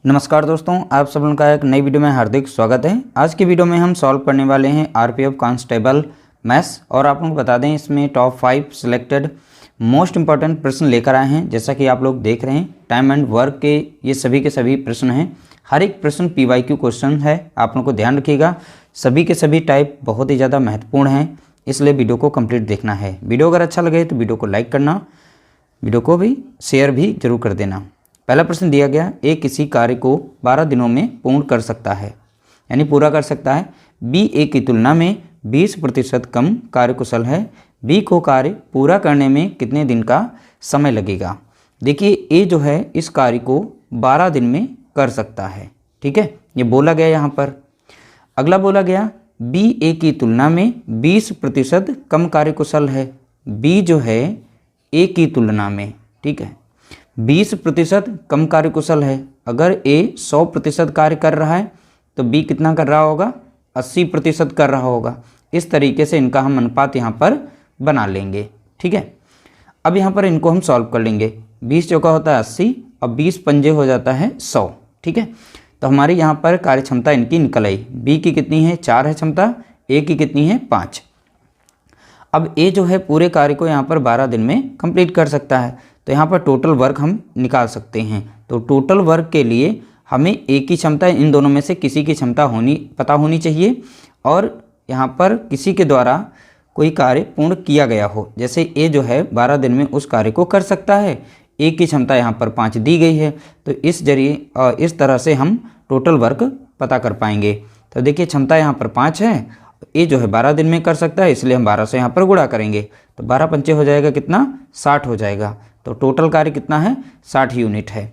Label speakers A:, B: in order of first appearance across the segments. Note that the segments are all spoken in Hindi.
A: नमस्कार दोस्तों, आप सब लोगों का एक नई वीडियो में हार्दिक स्वागत है। आज की वीडियो में हम सॉल्व करने वाले हैं आरपीएफ कांस्टेबल मैथ्स और आप लोगों को बता दें इसमें टॉप 5 सिलेक्टेड मोस्ट इंपॉर्टेंट प्रश्न लेकर आए हैं। जैसा कि आप लोग देख रहे हैं टाइम एंड वर्क के ये सभी के सभी प्रश्न हैं। हर एक प्रश्न PYQ क्वेश्चन है, आप लोग को ध्यान रखिएगा। सभी के सभी टाइप बहुत ही ज़्यादा महत्वपूर्ण हैं, इसलिए वीडियो को कंप्लीट देखना है। वीडियो अगर अच्छा लगे तो वीडियो को लाइक करना, वीडियो को भी शेयर भी जरूर कर देना। पहला प्रश्न दिया गया, ए किसी कार्य को 12 दिनों में पूर्ण कर सकता है, यानी पूरा कर सकता है। बी ए की तुलना में 20% कम कार्यकुशल है। बी को कार्य पूरा करने में कितने दिन का समय लगेगा। देखिए ए जो है इस कार्य को 12 दिन में कर सकता है, ठीक है, ये बोला गया यहाँ पर। अगला बोला गया बी ए की तुलना में 20% कम कार्यकुशल है। बी जो है ए की तुलना में, ठीक है, 20% कम कार्यकुशल है। अगर ए 100% कार्य कर रहा है तो बी कितना कर रहा होगा, 80% कर रहा होगा। इस तरीके से इनका हम अनुपात यहाँ पर बना लेंगे, ठीक है। अब यहाँ पर इनको हम सॉल्व कर लेंगे। 20 चौका होता है 80 और 20 पंजे हो जाता है 100, ठीक है। तो हमारी यहाँ पर कार्य क्षमता इनकी निकल आई। बी की कितनी है, 4 है क्षमता, ए की कितनी है, 5। अब ए जो है पूरे कार्य को यहाँ पर 12 दिन में कंप्लीट कर सकता है, तो यहाँ पर टोटल वर्क हम निकाल सकते हैं। तो टोटल वर्क के लिए हमें ए की क्षमता, इन दोनों में से किसी की क्षमता पता होनी चाहिए और यहाँ पर किसी के द्वारा कोई कार्य पूर्ण किया गया हो। जैसे ए जो है 12 दिन में उस कार्य को कर सकता है, ए की क्षमता यहाँ पर 5 दी गई है, तो इस तरह से हम टोटल वर्क पता कर पाएंगे। तो देखिए क्षमता यहाँ पर 5 है, ए जो है 12 दिन में कर सकता है, इसलिए हम 12 से यहाँ पर गुणा करेंगे तो 12 पंचे हो जाएगा कितना, 60 हो जाएगा। तो टोटल कार्य कितना है, 60 यूनिट है।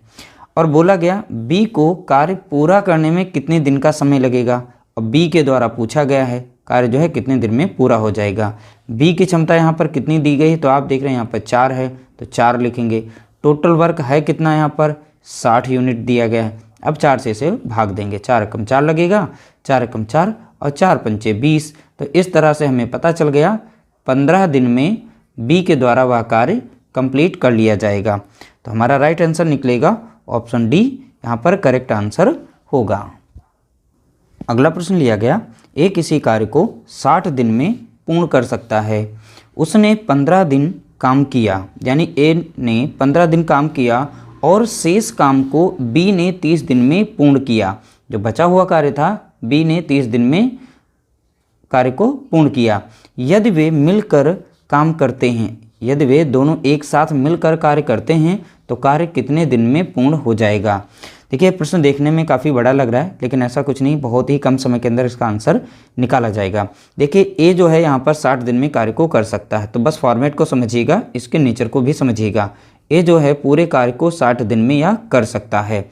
A: और बोला गया बी को कार्य पूरा करने में कितने दिन का समय लगेगा। और बी के द्वारा पूछा गया है कार्य जो है कितने दिन में पूरा हो जाएगा। बी की क्षमता यहाँ पर कितनी दी गई है, तो आप देख रहे हैं यहाँ पर 4 है, तो 4 लिखेंगे। टोटल वर्क है कितना, यहाँ पर 60 यूनिट दिया गया है। अब 4 से इसे भाग देंगे, 4 एकम 4 लगेगा, 4 एकम 4 और 4 पंचे 20। तो इस तरह से हमें पता चल गया 15 दिन में बी के द्वारा वह कार्य कंप्लीट कर लिया जाएगा। तो हमारा राइट आंसर निकलेगा ऑप्शन डी, यहाँ पर करेक्ट आंसर होगा। अगला प्रश्न लिया गया, ए किसी कार्य को 60 दिन में पूर्ण कर सकता है। उसने 15 दिन काम किया, यानी ए ने 15 दिन काम किया और शेष काम को बी ने 30 दिन में पूर्ण किया। जो बचा हुआ कार्य था बी ने 30 दिन में कार्य को पूर्ण किया। यदि वे मिलकर काम करते हैं, यदि वे दोनों एक साथ मिलकर कार्य करते हैं तो कार्य कितने दिन में पूर्ण हो जाएगा। देखिए प्रश्न देखने में काफ़ी बड़ा लग रहा है, लेकिन ऐसा कुछ नहीं, बहुत ही कम समय के अंदर इसका आंसर निकाला जाएगा। देखिए ए जो है यहाँ पर 60 दिन में कार्य को कर सकता है, तो बस फॉर्मेट को समझिएगा, इसके नेचर को भी समझिएगा। ए जो है पूरे कार्य को 60 दिन में यह कर सकता है।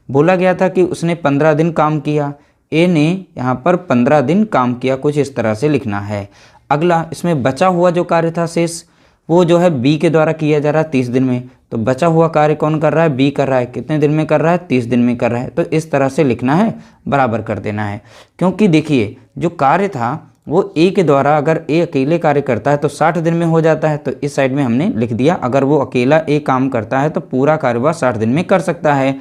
A: बोला गया था कि उसने 15 दिन काम किया, ए ने यहाँ पर 15 दिन काम किया, कुछ इस तरह से लिखना है। अगला इसमें बचा हुआ जो कार्य था शेष, वो जो है बी के द्वारा किया जा रहा है 30 दिन में। तो बचा हुआ कार्य कौन कर रहा है, बी कर रहा है। कितने दिन में कर रहा है, 30 दिन में कर रहा है। तो इस तरह से लिखना है, बराबर कर देना है। क्योंकि देखिए जो कार्य था वो ए के द्वारा, अगर ए अकेले कार्य करता है तो 60 दिन में हो जाता है, तो इस साइड में हमने लिख दिया। अगर वो अकेला ए काम करता है तो पूरा कार्य वह 60 दिन में कर सकता है।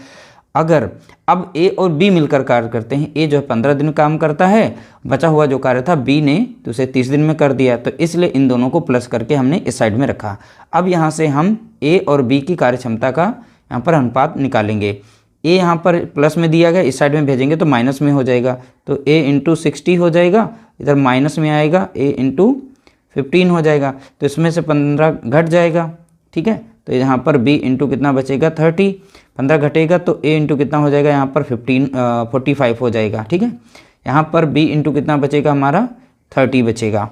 A: अगर अब ए और बी मिलकर कार्य करते हैं, ए जो है 15 दिन काम करता है, बचा हुआ जो कार्य था बी ने तो उसे 30 दिन में कर दिया, तो इसलिए इन दोनों को प्लस करके हमने इस साइड में रखा। अब यहाँ से हम ए और बी की कार्य क्षमता का यहाँ पर अनुपात निकालेंगे। ए यहाँ पर प्लस में दिया गया, इस साइड में भेजेंगे तो माइनस में हो जाएगा, तो ए इंटू 60 हो जाएगा, इधर माइनस में आएगा ए इंटू 15 हो जाएगा, तो इसमें से 15 घट जाएगा, ठीक है। तो यहाँ पर b इंटू कितना बचेगा, 30, 15 घटेगा तो a इंटू कितना हो जाएगा, यहाँ पर 45 हो जाएगा, ठीक है। यहाँ पर b इंटू कितना बचेगा, हमारा 30 बचेगा।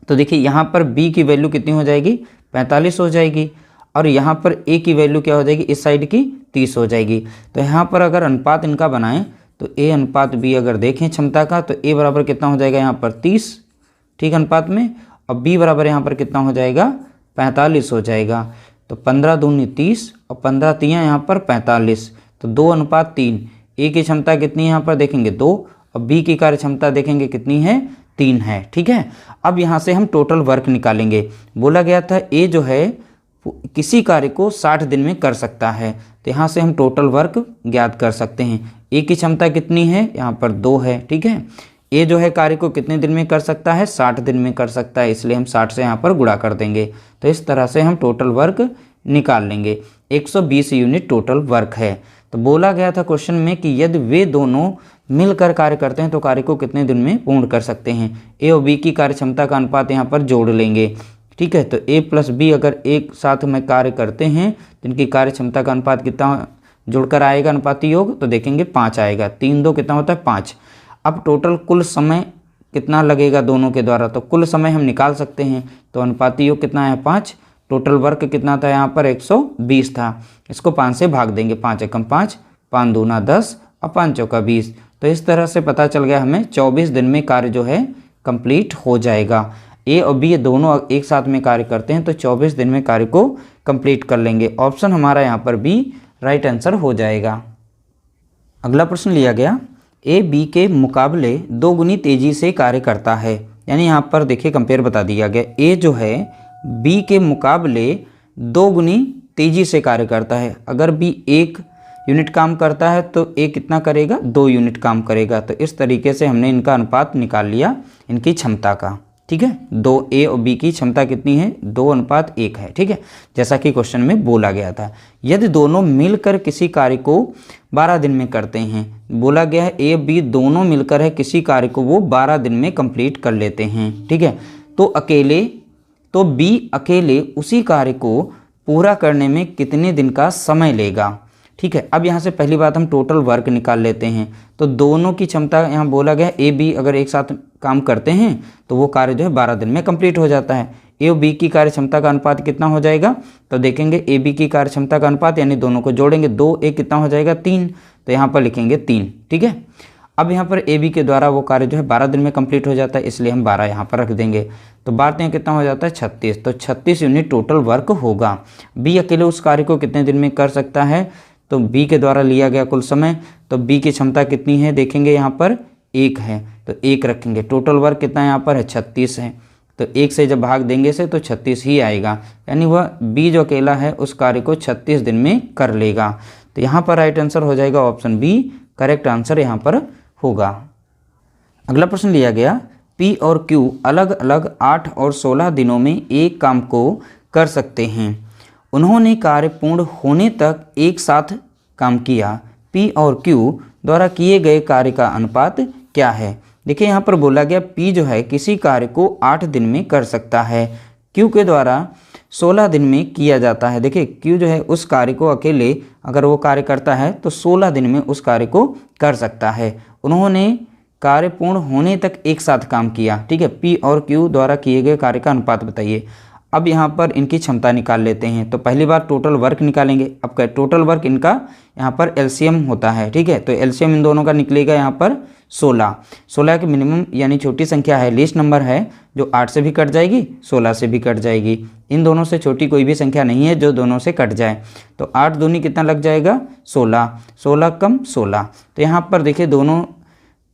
A: तो देखिए यहाँ पर b की वैल्यू कितनी हो जाएगी, 45 हो जाएगी, और यहाँ पर a की वैल्यू क्या हो जाएगी, इस साइड की 30 हो जाएगी। तो यहाँ पर अगर अनुपात इनका बनाएं तो a अनुपात b अगर देखें क्षमता का, तो a बराबर कितना हो जाएगा, यहाँ पर 30, ठीक अनुपात में, और b बराबर यहाँ पर कितना हो जाएगा, 45 हो जाएगा। तो 15 दूनी 30 और 15 तियाँ यहाँ पर 45, तो 2:3। ए की क्षमता कितनी है यहाँ पर देखेंगे 2, और बी की कार्य क्षमता देखेंगे कितनी है, 3 है, ठीक है। अब यहाँ से हम टोटल वर्क निकालेंगे। बोला गया था ए जो है किसी कार्य को 60 दिन में कर सकता है। तो यहाँ से हम टोटल वर्क ज्ञात कर सकते हैं। ए की क्षमता कितनी है, यहाँ पर 2 है, ठीक है। ए जो है कार्य को कितने दिन में कर सकता है, 60 दिन में कर सकता है, इसलिए हम 60 से यहाँ पर गुणा कर देंगे। तो इस तरह से हम टोटल वर्क निकाल लेंगे। 120 यूनिट टोटल वर्क है। तो बोला गया था क्वेश्चन में कि यदि वे दोनों मिलकर कार्य करते हैं तो कार्य को कितने दिन में पूर्ण कर सकते हैं। ए और बी की कार्य क्षमता का अनुपात यहाँ पर जोड़ लेंगे, ठीक है। तो ए प्लस बी अगर एक साथ में कार्य करते हैं तो इनकी कार्य क्षमता का अनुपात कितना जुड़कर आएगा, अनुपाती योग, तो देखेंगे 5 आएगा। 3 2 कितना होता है 5। अब टोटल कुल समय कितना लगेगा दोनों के द्वारा, तो कुल समय हम निकाल सकते हैं। तो अनुपाती योग कितना है 5। टोटल वर्क कितना था यहाँ पर 120 था। इसको 5 से भाग देंगे, 5 एकम 5, 5 दूना 10 और 5 चौका 20। तो इस तरह से पता चल गया हमें 24 दिन में कार्य जो है कंप्लीट हो जाएगा। ए और बी दोनों एक साथ में कार्य करते हैं तो 24 दिन में कार्य को कंप्लीट कर लेंगे। ऑप्शन हमारा यहाँ पर बी राइट आंसर हो जाएगा। अगला प्रश्न लिया गया, ए बी के मुकाबले 2 गुनी तेजी से कार्य करता है। यानी यहाँ पर देखिए कंपेयर बता दिया गया, ए जो है बी के मुकाबले 2 गुनी तेजी से कार्य करता है। अगर बी 1 यूनिट काम करता है तो ए कितना करेगा, 2 यूनिट काम करेगा। तो इस तरीके से हमने इनका अनुपात निकाल लिया इनकी क्षमता का, ठीक है। 2 ए और बी की क्षमता कितनी है, 2:1 है, ठीक है, जैसा कि क्वेश्चन में बोला गया था। यदि दोनों मिलकर किसी कार्य को 12 दिन में करते हैं, बोला गया है ए बी दोनों मिलकर है किसी कार्य को वो 12 दिन में कंप्लीट कर लेते हैं, ठीक है। तो बी अकेले उसी कार्य को पूरा करने में कितने दिन का समय लेगा, ठीक है। अब यहाँ से पहली बात हम टोटल वर्क निकाल लेते हैं। तो दोनों की क्षमता यहाँ बोला गया ए बी अगर एक साथ काम करते हैं तो वो कार्य जो है 12 दिन में कंप्लीट हो जाता है। ए और बी की कार्य क्षमता का अनुपात कितना हो जाएगा, तो देखेंगे ए बी की कार्य क्षमता का अनुपात यानी दोनों को जोड़ेंगे, 2 1 कितना हो जाएगा 3, तो यहाँ पर लिखेंगे 3, ठीक है। अब यहाँ पर ए बी के द्वारा वो कार्य जो है 12 दिन में कंप्लीट हो जाता है, इसलिए हम 12 यहाँ पर रख देंगे। तो 12 कितना हो जाता है 36, तो 36 यूनिट टोटल वर्क होगा। बी अकेले उस कार्य को कितने दिन में कर सकता है, तो बी के द्वारा लिया गया कुल समय, तो बी की क्षमता कितनी है देखेंगे यहाँ पर 1 है, तो 1 रखेंगे। टोटल वर्क कितना यहाँ पर है 36 है, तो 1 से जब भाग देंगे से तो 36 ही आएगा, यानी वह बी जो अकेला है उस कार्य को 36 दिन में कर लेगा। तो यहाँ पर राइट आंसर हो जाएगा ऑप्शन बी, करेक्ट आंसर यहाँ पर होगा। अगला प्रश्न लिया गया, पी और क्यू अलग अलग 8 और 16 दिनों में एक काम को कर सकते हैं। उन्होंने कार्य पूर्ण होने तक एक साथ काम किया। पी और क्यू द्वारा किए गए कार्य का अनुपात क्या है। देखिए यहाँ पर बोला गया पी जो है किसी कार्य को 8 दिन में कर सकता है, क्यू के द्वारा 16 दिन में किया जाता है। देखिए क्यू जो है उस कार्य को अकेले अगर वो कार्य करता है तो 16 दिन में उस कार्य को कर सकता है। उन्होंने कार्य पूर्ण होने तक एक साथ काम किया, ठीक है। पी और क्यू द्वारा किए गए कार्य का अनुपात बताइए। अब यहाँ पर इनकी क्षमता निकाल लेते हैं। तो पहली बार टोटल वर्क निकालेंगे। अब क्या टोटल वर्क इनका यहाँ पर एलसीएम होता है, ठीक है। तो एलसीएम इन दोनों का निकलेगा यहाँ पर 16 की मिनिमम यानी छोटी संख्या है, लीस्ट नंबर है, जो 8 से भी कट जाएगी 16 से भी कट जाएगी। इन दोनों से छोटी कोई भी संख्या नहीं है जो दोनों से कट जाए। तो 8 दूनी कितना लग जाएगा 16, 16 कम 16। तो यहाँ पर देखिए दोनों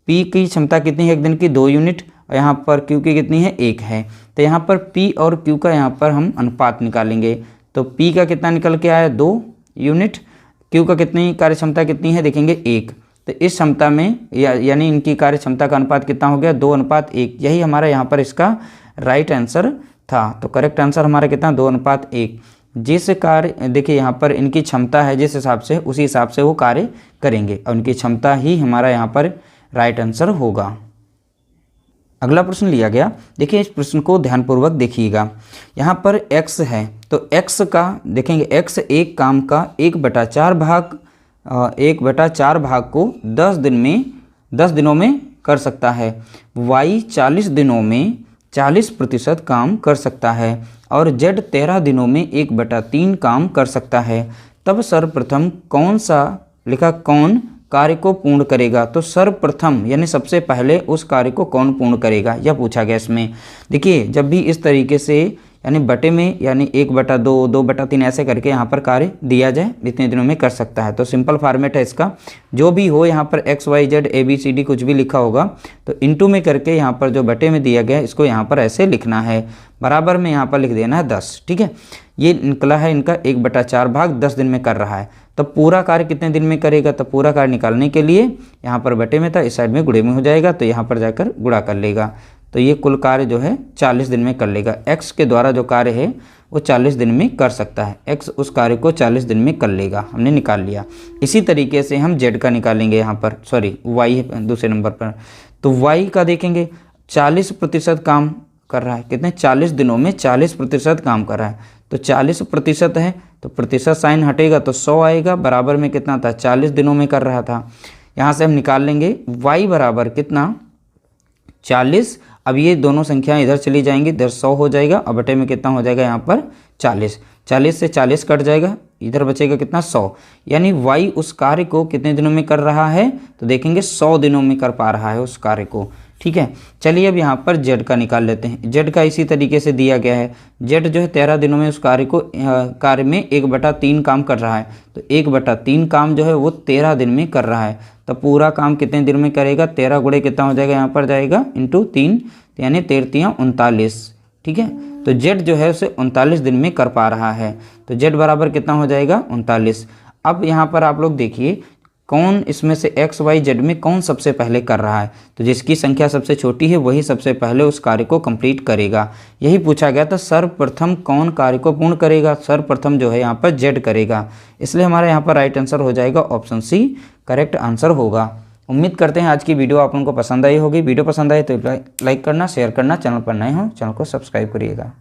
A: पी की क्षमता कितनी है एक दिन की 2 यूनिट, और यहाँ पर क्यू की कितनी है 1 है। तो यहाँ पर पी और क्यू का यहाँ पर हम अनुपात निकालेंगे। तो पी का कितना निकल के आया 2 यूनिट, क्यू का कितनी कार्य क्षमता कितनी है देखेंगे 1। तो इस क्षमता में यानी इनकी कार्य क्षमता का अनुपात कितना हो गया 2:1। यही हमारा यहाँ पर इसका राइट आंसर था। तो करेक्ट आंसर हमारा कितना 2:1। जिस कार्य देखिए यहाँ पर इनकी क्षमता है जिस हिसाब से उसी हिसाब से वो कार्य करेंगे, और उनकी क्षमता ही हमारा यहाँ पर राइट आंसर होगा। अगला प्रश्न लिया गया, देखिए इस प्रश्न को ध्यानपूर्वक देखिएगा। यहाँ पर x है तो x का देखेंगे x एक काम का 1/4 भाग को 10 दिनों में कर सकता है। y 40 दिनों में 40% काम कर सकता है और z 13 दिनों में 1/3 काम कर सकता है। तब सर्वप्रथम कौन सा लिखा कौन कार्य को पूर्ण करेगा। तो सर्वप्रथम यानी सबसे पहले उस कार्य को कौन पूर्ण करेगा यह पूछा गया इसमें। देखिए जब भी इस तरीके से यानी बटे में, यानी 1/2, 2/3 ऐसे करके यहाँ पर कार्य दिया जाए, इतने दिनों में कर सकता है। तो सिंपल फॉर्मेट है इसका, जो भी हो यहाँ पर XYZ ABCD कुछ भी लिखा होगा तो इंटू में करके यहाँ पर जो बटे में दिया गया है इसको यहाँ पर ऐसे लिखना है, बराबर में यहाँ पर लिख देना है 10। ठीक है, ये निकला है इनका 1/4 भाग 10 दिन में कर रहा है। तो पूरा कार्य कितने दिन में करेगा, तो पूरा कार्य निकालने के लिए यहाँ पर बटे में था, इस साइड में गुणे में हो जाएगा, तो यहाँ पर जाकर गुणा कर लेगा। तो ये कुल कार्य जो है 40 दिन में कर लेगा। x के द्वारा जो कार्य है वो 40 दिन में कर सकता है, x उस कार्य को 40 दिन में कर लेगा, हमने निकाल लिया। इसी तरीके से हम z का निकालेंगे यहाँ पर, सॉरी y है दूसरे नंबर पर। तो y का देखेंगे 40% काम कर रहा है, कितने 40 दिनों में 40% काम कर रहा है। तो 40% है तो प्रतिशत साइन हटेगा तो 100 आएगा, बराबर में कितना था 40 दिनों में कर रहा था। यहाँ से हम निकाल लेंगे y बराबर कितना 40। अब ये दोनों संख्याएं इधर चली जाएंगी, इधर 100 हो जाएगा और बटे में कितना हो जाएगा यहाँ पर 40। 40 से 40 कट जाएगा, इधर बचेगा कितना 100। यानी y उस कार्य को कितने दिनों में कर रहा है, तो देखेंगे 100 दिनों में कर पा रहा है उस कार्य को। ठीक है, चलिए अब यहाँ पर z का निकाल लेते हैं। z का इसी तरीके से दिया गया है, z जो है 13 दिनों में उस कार्य में 1/3 काम कर रहा है। तो 1/3 काम जो है वो 13 दिन में कर रहा है। तो पूरा काम कितने दिन में करेगा, 13 गुणे कितना हो जाएगा यहाँ पर जाएगा इंटू 3, यानी 13 39। ठीक है, तो z जो है उसे 39 दिन में कर पा रहा है। तो z बराबर कितना हो जाएगा 39। अब यहाँ पर आप लोग देखिए कौन इसमें से XYZ में कौन सबसे पहले कर रहा है, तो जिसकी संख्या सबसे छोटी है वही सबसे पहले उस कार्य को कंप्लीट करेगा। यही पूछा गया था, सर्वप्रथम कौन कार्य को पूर्ण करेगा, सर्वप्रथम जो है यहाँ पर Z करेगा। इसलिए हमारा यहाँ पर राइट आंसर हो जाएगा ऑप्शन सी करेक्ट आंसर होगा। उम्मीद करते हैं आज की वीडियो आप लोगों को पसंद आई होगी। वीडियो पसंद आए तो लाइक करना, शेयर करना, चैनल पर नए हो चैनल को सब्सक्राइब करिएगा।